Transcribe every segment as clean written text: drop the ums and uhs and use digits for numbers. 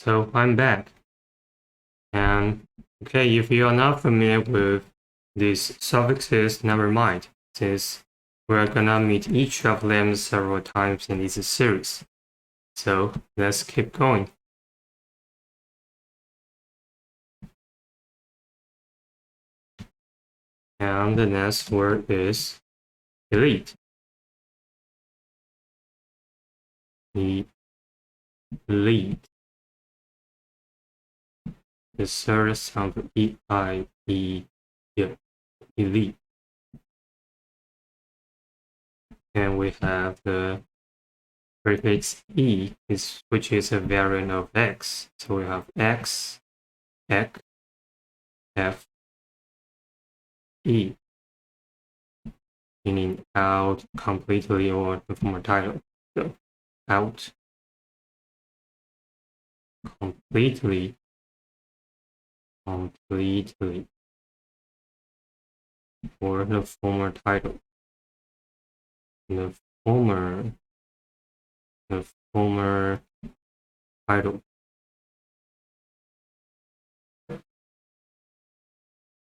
So I'm back. And okay, if you are not familiar with these suffixes, never mind, since we're gonna meet each of them several times in this series. So let's keep going. And the next word is elite. Elite. The third sound of E-I-E, elite. And we have the prefix E, which is a variant of X. So we have X, Ek, F, E, meaning out completely or from a title. So out completely, or the former title. The former title.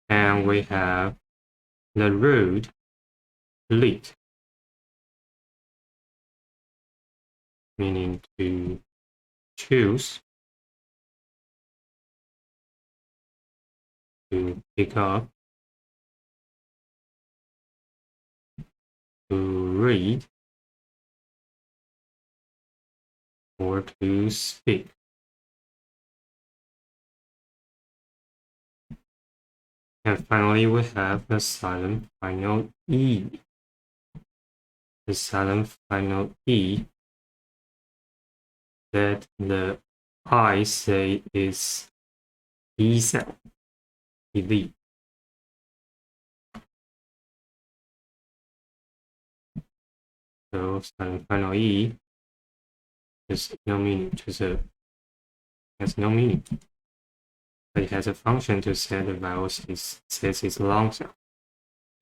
And we have the root elite, meaning to choose, to pick up, to read, or to speak. And finally, we have the silent final E. The silent final E that the I say is E sound, elite. So silent final E has no meaning, has no meaning. But it has a function to set the vowels says it's long sound.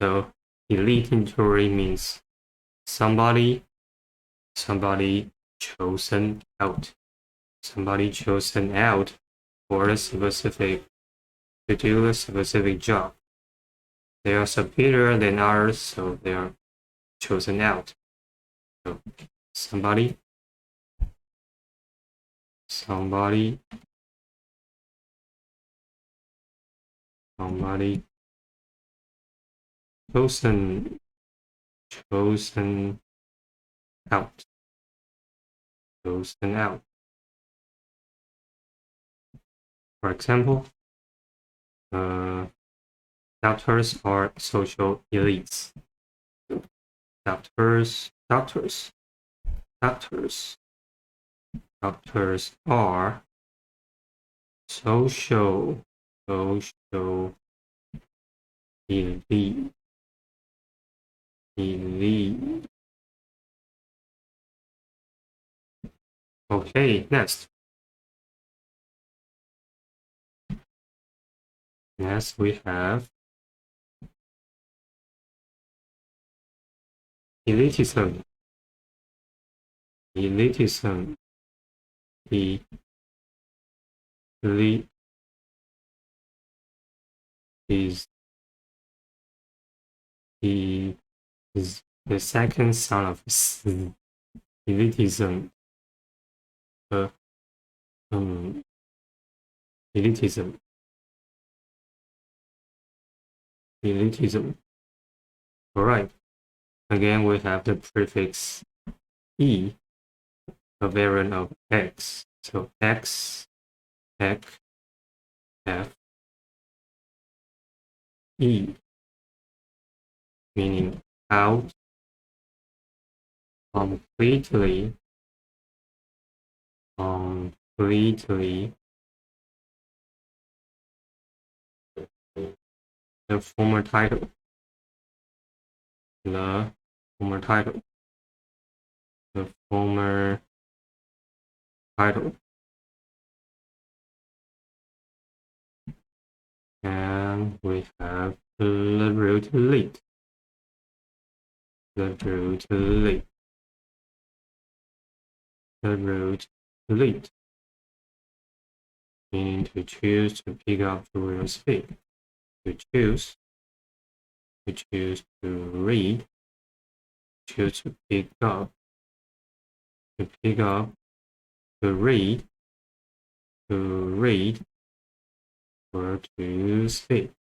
So elite in theory means somebody chosen out. Somebody chosen out for a specific, to do a specific job. They are superior than others, so they are chosen out. So somebody chosen out. Chosen out. For example, doctors are social elites. Doctors are social elite. Okay, next. Next we have elitism. Elitism. Elite is the second sound of elitism. Elitism. All right. Again, we have the prefix E, a variant of X. So X, Ek, F, E, meaning out completely, the former title. The former title. And we have the root elite. The root elite. meaning to choose, to pick up, to read or speak. To choose to read, choose to pick up, to pick up, to read, or to speak.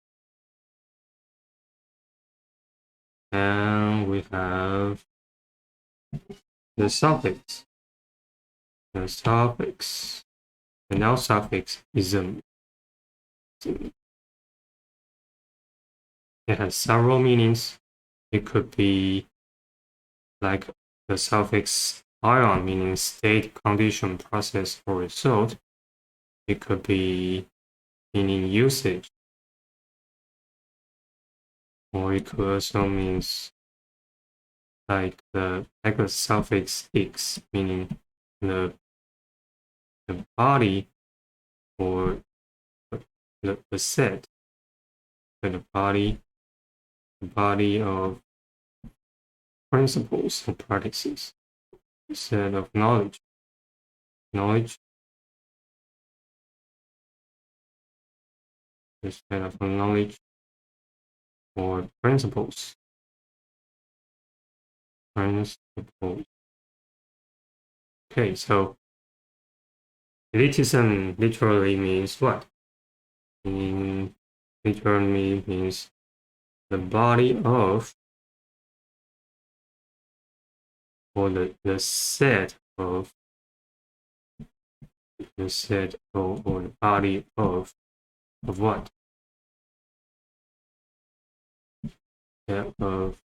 And we have the suffix. The suffix. The noun suffix ism. It has several meanings. It could be like the suffix ion, meaning state, condition, process, or result. It could be meaning usage. Or it could also mean like the suffix x, meaning the body or the set, the body of principles and practices, the set of knowledge, the set of knowledge or principles. Okay, so elitism literally means what? Literally means the body of, or the set of, or the body of what? Of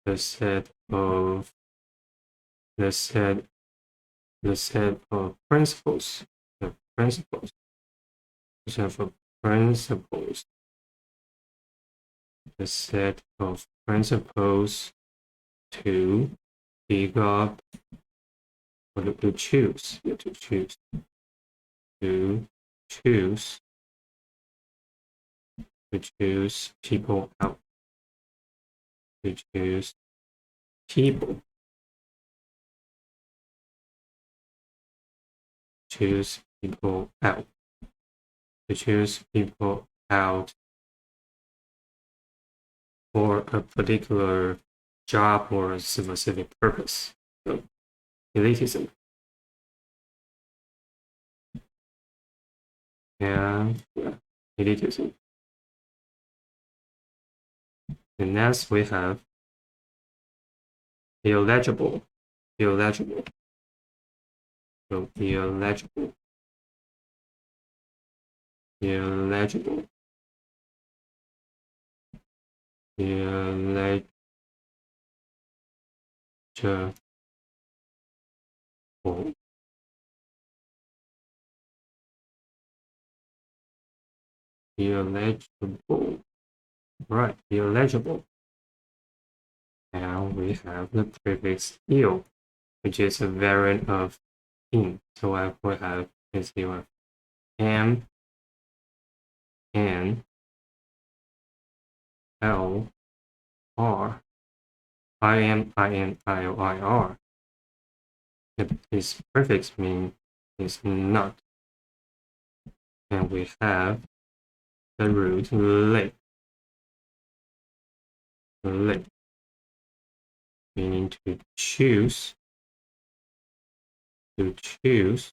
the set of principles. The principles. The set of principles. The set of principles to pick up, or to choose. To choose people out. To choose people. Choose people out. To choose people out for a particular job or a specific purpose. So, elitism. And elitism. And next we have illegible. Illegible. So illegible. Illegible. Illegible. Illegible. Right, illegible. Now we have the prefix ill, which is a variant of in. So I will have is your M, N, L, R, I M, I N, I O, I R. This prefix means is not. And we have the root lick. Lick, meaning to choose. To choose.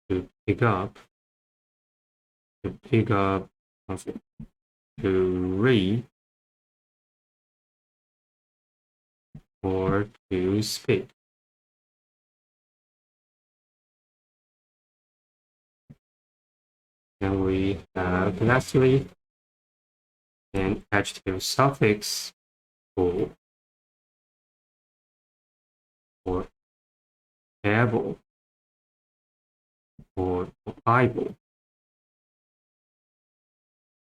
To pick up. To pick up something. To read. Or to speak. And we have lastly an adjective suffix or able or able,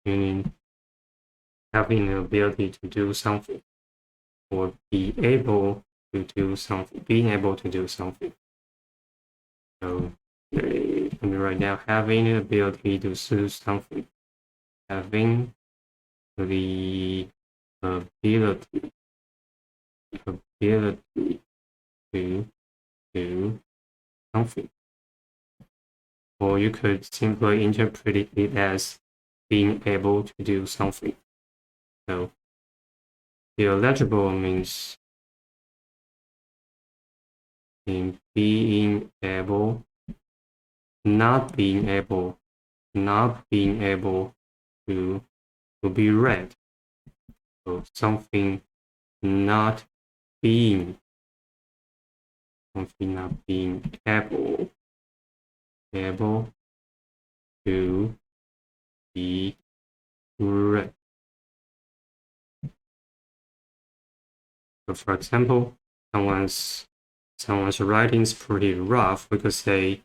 meaning having the ability to do something or be able to do something, being able to do something. So right now, having the ability to do something, having the ability to do something. Or you could simply interpret it as being able to do something. So the illegible means in being able, not being able to be read. So something not being able to be read. So for example, someone's writing is pretty rough because they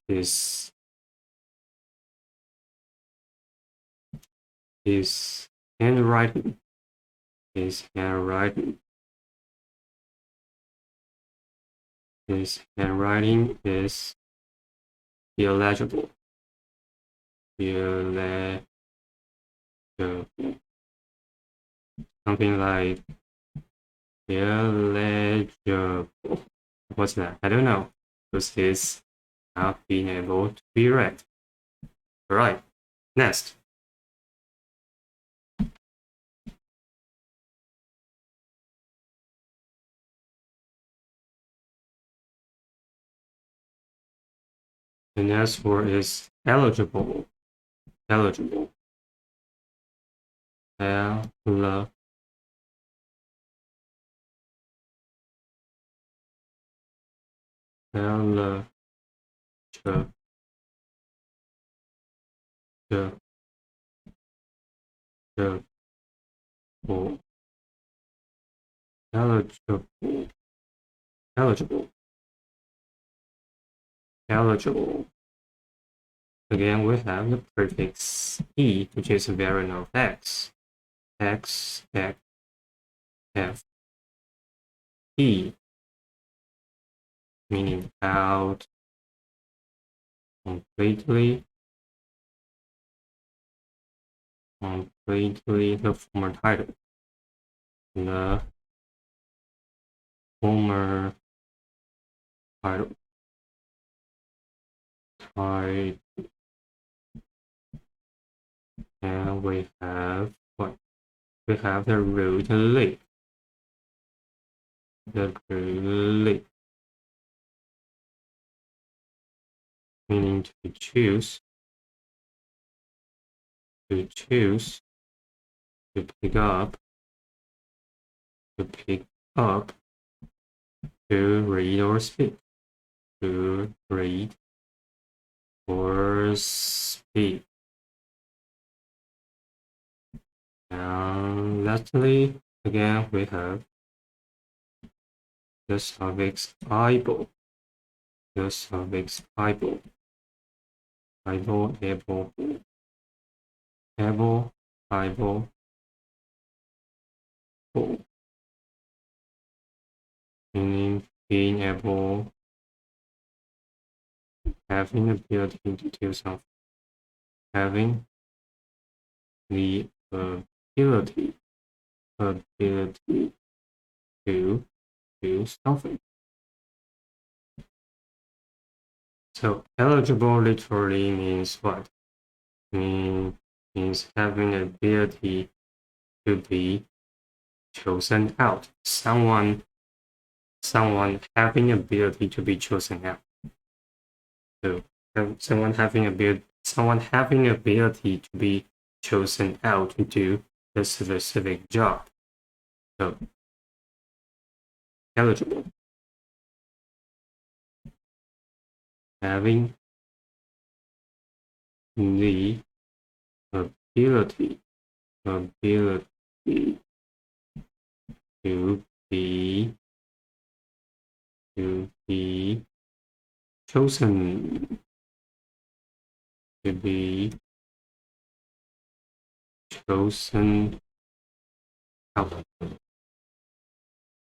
his handwriting is illegible. Something like illegible. What's that? I don't know. Because it's not being able to be read. Alright, next. The next word is eligible. Eligible. Eligible. Eligible. Again, we have the prefix e, which is a variant of x. X, F, E, meaning out, completely, the former title. The former title. And we have what? We have the root lip. The root lip. Meaning to choose, to pick up, to read or speak, to read or speak. And lastly, again, we have the suffix able. The suffix able. Able, meaning being able, having the ability to do something, having the ability to do something. So eligible literally means what? Means having the ability to be chosen out. Someone having the ability to be chosen out. So someone having the ability to be chosen out to do a specific job. So eligible. Having the ability to be chosen, to be chosen out.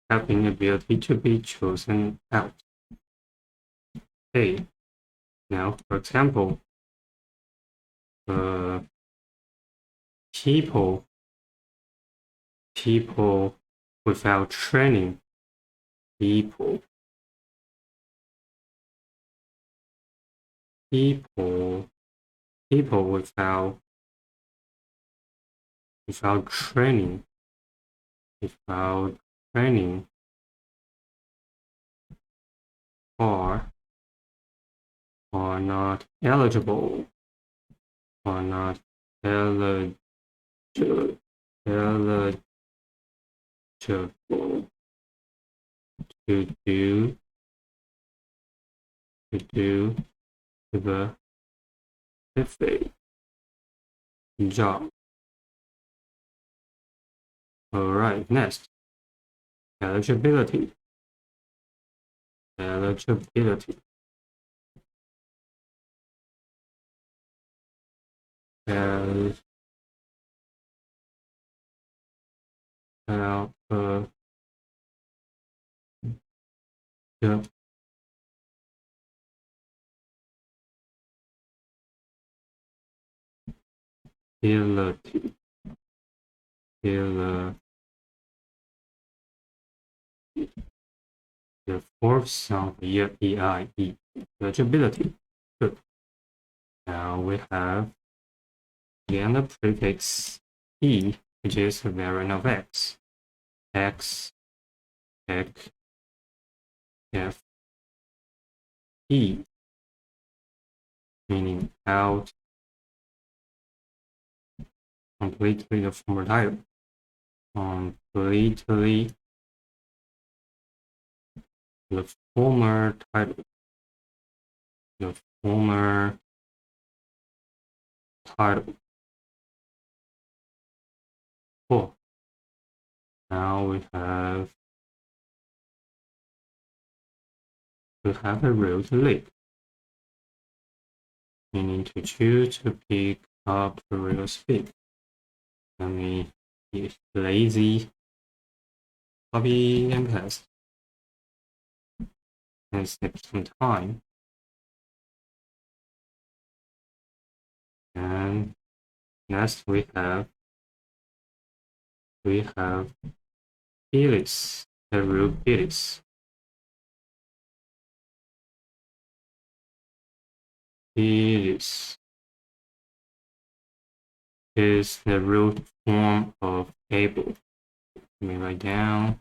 Having the ability to be chosen out. Okay. Now, for example, people without training, people people without training are not eligible eligible eligible to do the specific job. Alright, next, eligibility. Eligibility. Eligibility. The fourth sound here, E-I-E. Eligibility. Good. Now we have again the prefix E, which is a variant of X. X, X, F, E, meaning out, completely the former title. Completely the former title. The former title. Cool. Now we have a rule to lick, meaning to choose to pick up the real speak. Let me be lazy, copy and paste, and snip some time. And next we have Ilis, the root Ilis. Ilis is the root form of able. Let me write down.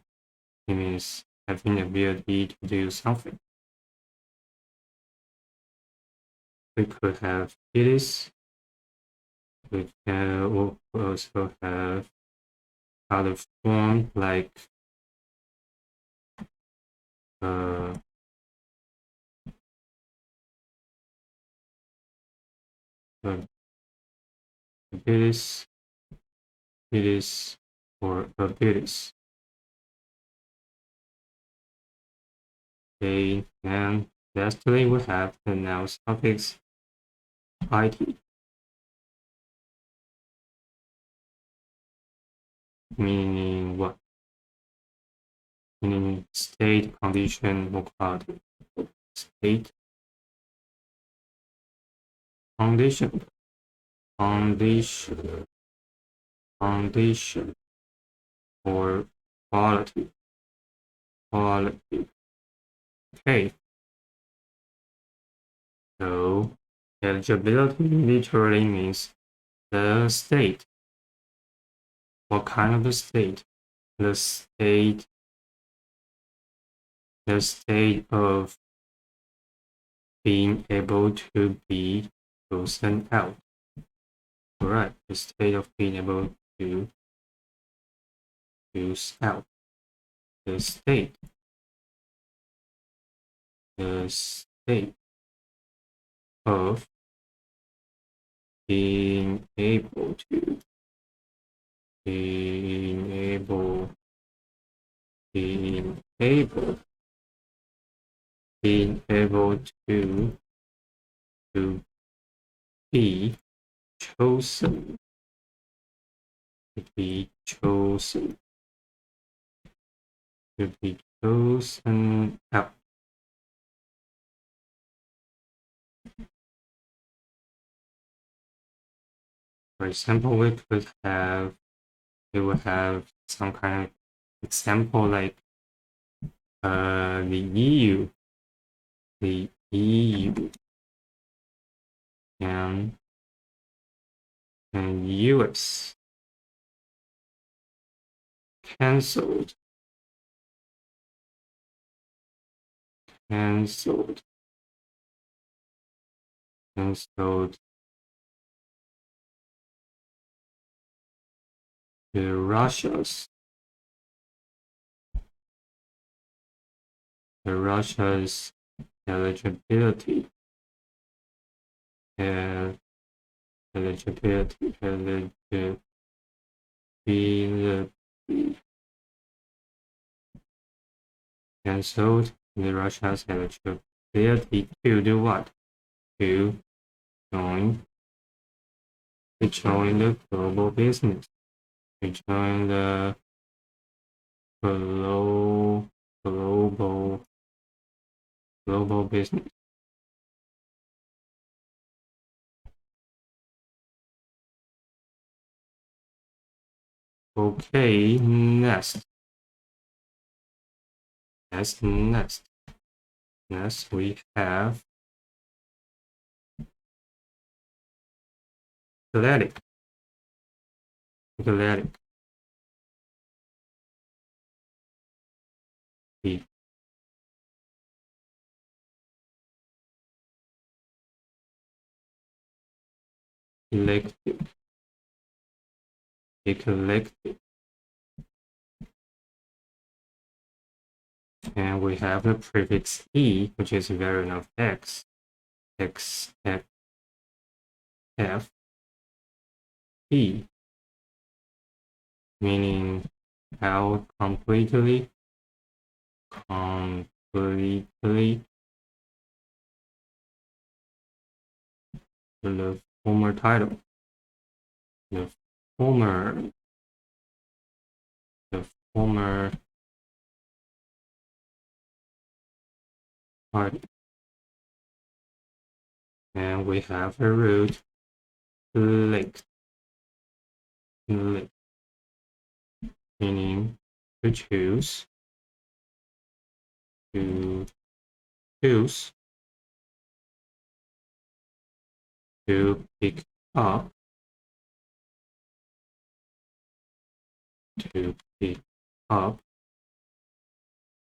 It means having the ability to do something. We could have Ilis. We can also have other form like abilities, or abilities. Okay, and lastly we have the noun suffix it, meaning what? Meaning state, condition, or quality. State, condition, or quality. Okay. So eligibility literally means the state. What kind of a state? The state of being able to be chosen out. Alright, the state of being able to choose out. The state of being able to be chosen, out. For example, we would have some kind of example like the EU US. Cancelled. Cancelled. Cancelled. The Russia's. The Russia's eligibility. Eligibility. Cancelled the Russia's eligibility to do what? To join the global business. To join the global business. Okay, next we have eclectic. Eclectic. Eclectic. And we have the prefix e, which is a variant of x, f, e, meaning how completely, the former title, the former party. And we have a root LECT, meaning to choose, to pick up,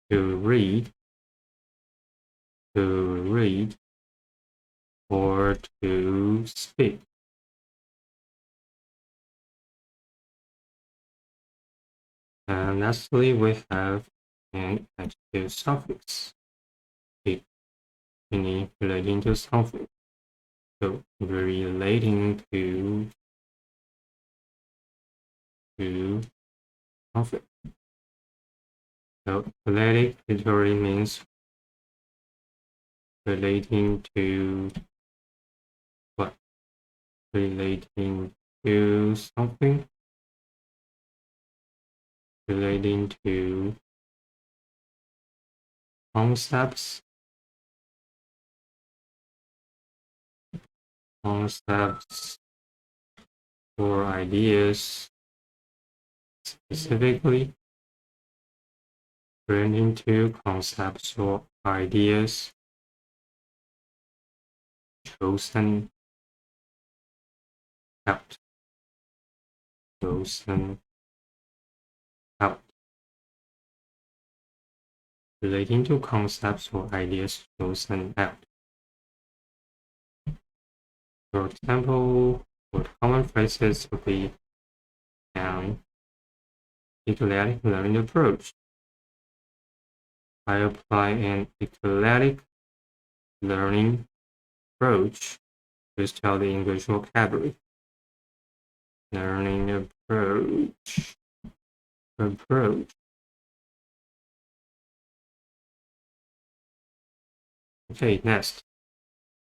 to read, or to speak. And lastly, we have an adjective suffix, meaning relating to something. So relating to something. So eclectic literally means relating to what? Relating to something. Relating to concepts. Or ideas specifically. Relating to concepts or ideas chosen out. Relating to concepts or ideas chosen out. For example, what common phrases would be an eclectic learning approach. I apply an eclectic learning approach to tell the English vocabulary. Learning approach. Okay, next.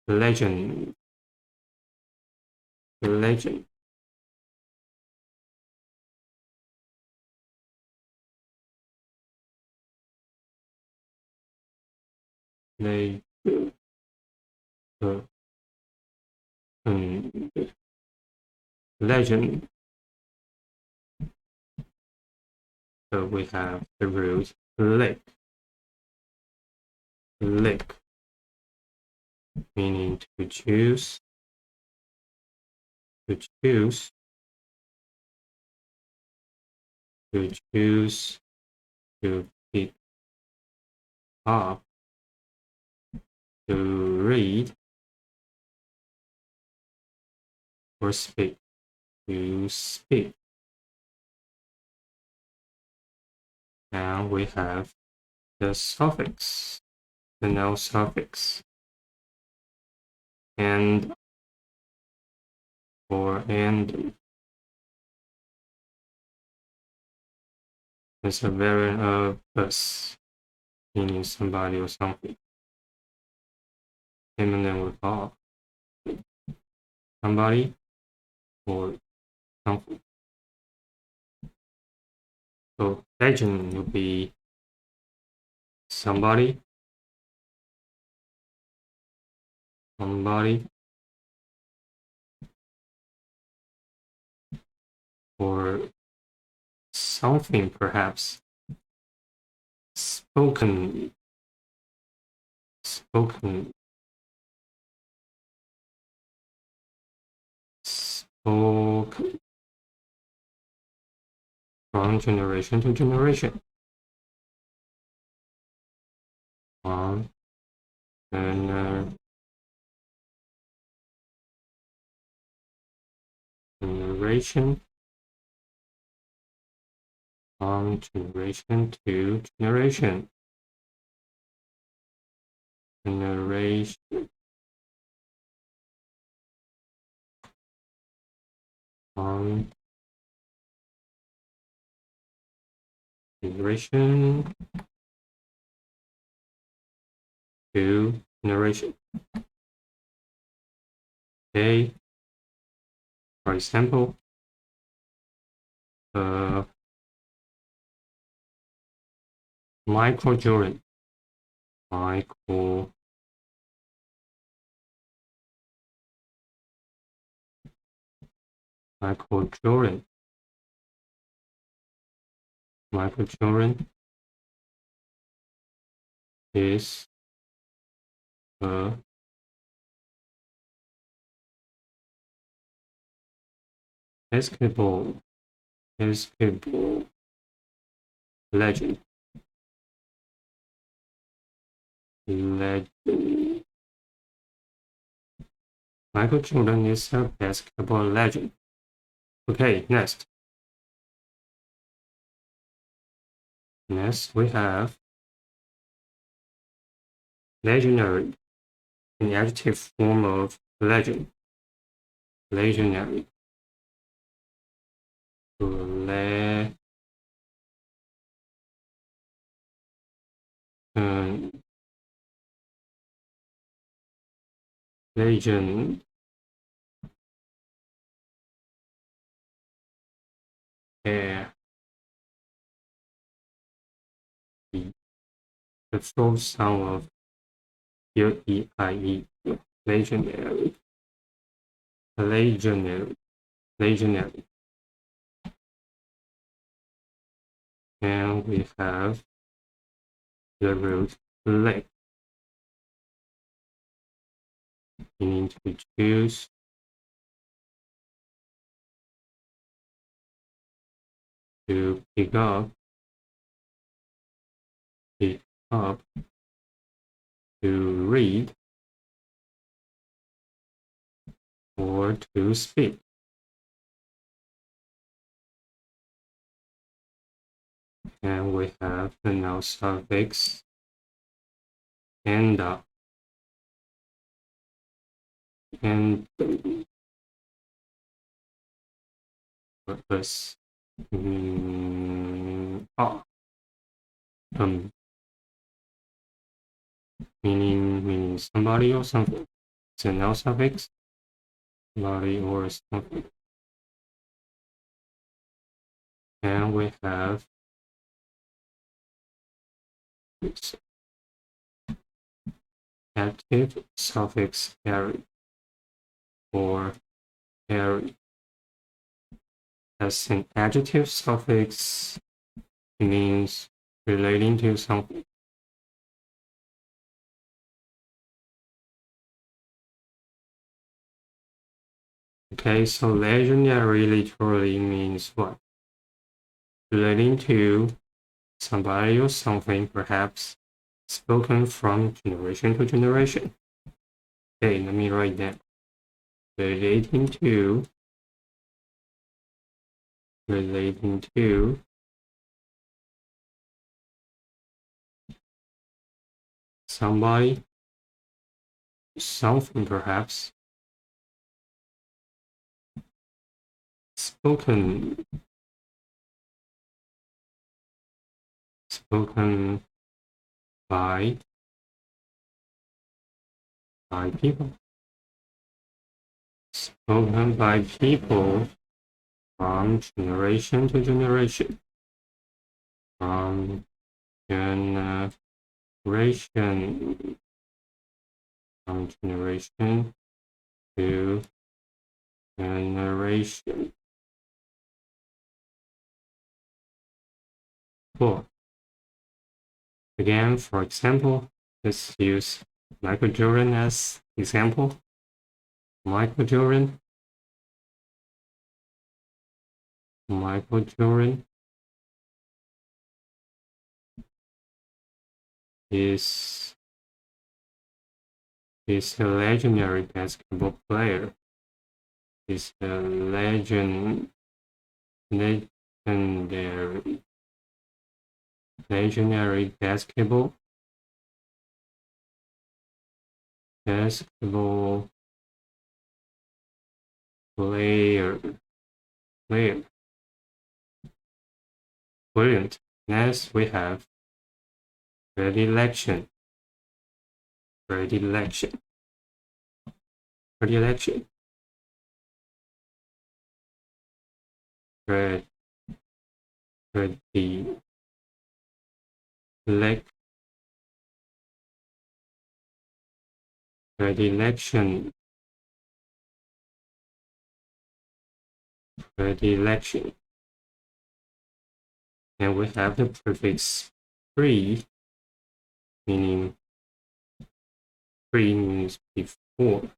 Legend. Legend. Legend. So we have the root lick, meaning to choose, to choose, to pick up, to read, or speak, to speak. And we have the suffix, the noun suffix, and or and. It's a variant of us, meaning somebody or something. Him and then with all. Somebody or something. So legend will be somebody, or something perhaps. Spoken, spoken, spoken from generation to generation. From generation, from generation to generation. Generation. From generation to generation. Okay. For example, Michael Jordan. Michael Jordan. Michael Jordan is a basketball legend. Michael Jordan is a basketball legend. Okay, next. Next, we have legendary, an adjective form of legend. Legendary. Legend. The fourth sound of L-E-I-E. Legendary. Legendary. Legendary. And we have the root lect, meaning to choose, to pick up, to read, or to speak. And we have the noun suffix and purpose meaning somebody or something. It's a noun suffix, somebody or something. And we have this adjective suffix carry or carry. As an adjective suffix, it means relating to something. Okay, so legendary literally means what? relating to somebody or something, perhaps spoken from generation to generation. Okay, let me write that. Relating to somebody, something perhaps, spoken by people. Spoken by people from generation to generation. From generation to generation. Cool. Again, for example, let's use Michael Jordan as example. Michael Jordan is a legendary basketball player. Is a legendary basketball player. Brilliant. Next we have predilection. Predilection. Predilection. Predilection. Predilection. And we have the prefix pre, meaning pre means before.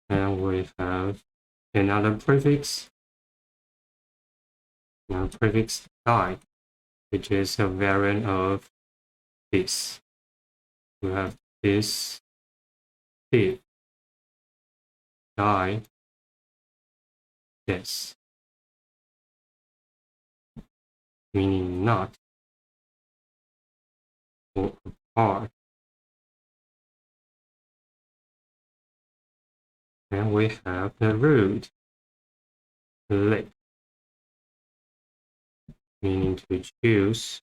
And we have another prefix die, which is a variant of this. We have this, die, this, meaning not or apart. And we have the root LECT, meaning to choose,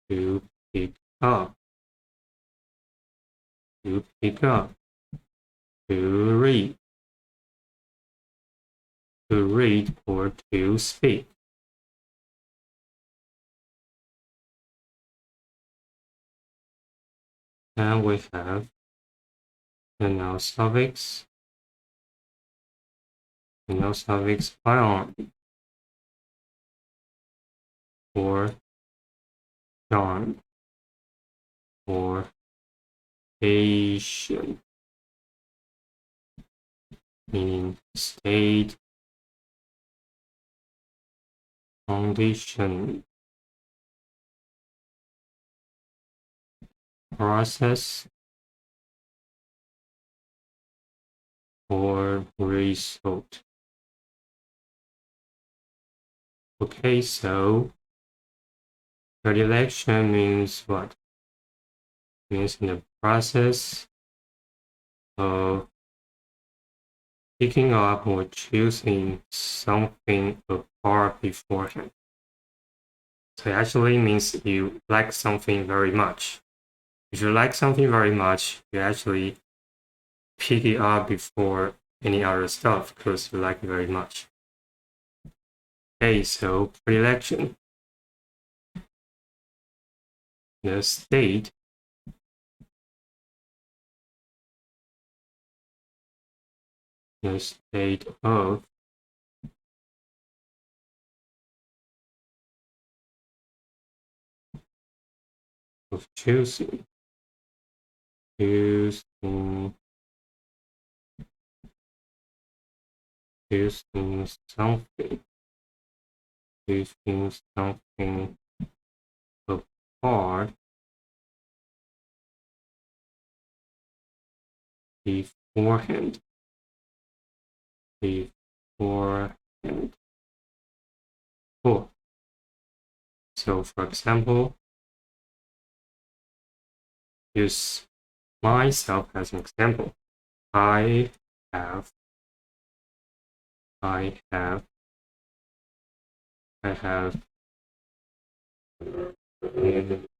to pick up, to read or to speak. And we have the noun suffix, ion, or John, or Asian, meaning state, condition, process, or result. Okay, so predilection means what? Means in the process of picking up or choosing something apart beforehand. So it actually means you like something very much. If you like something very much, you actually pick it up before any other stuff because you like it very much. Okay, so predilection. The state of choosing using something apart beforehand. Cool. So for example, use myself as an example. I have an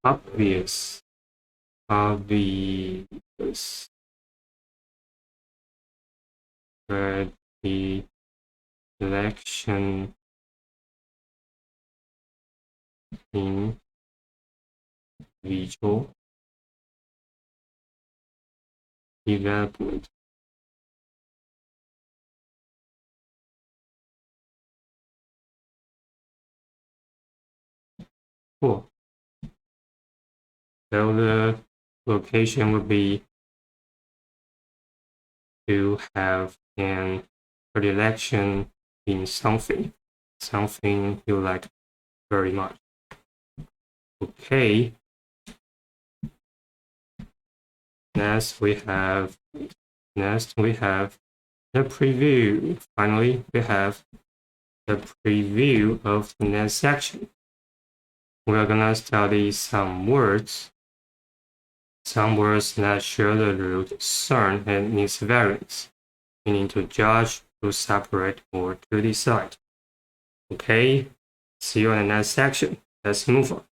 obvious predilection in visual development. Cool. So the location would be to have an predilection in something you like very much. Okay. Next we have the preview. Finally, we have the preview of the next section. We're gonna study some words that share the root cern and its variants, meaning to judge, to separate, or to decide. Okay, see you in the next section. Let's move on.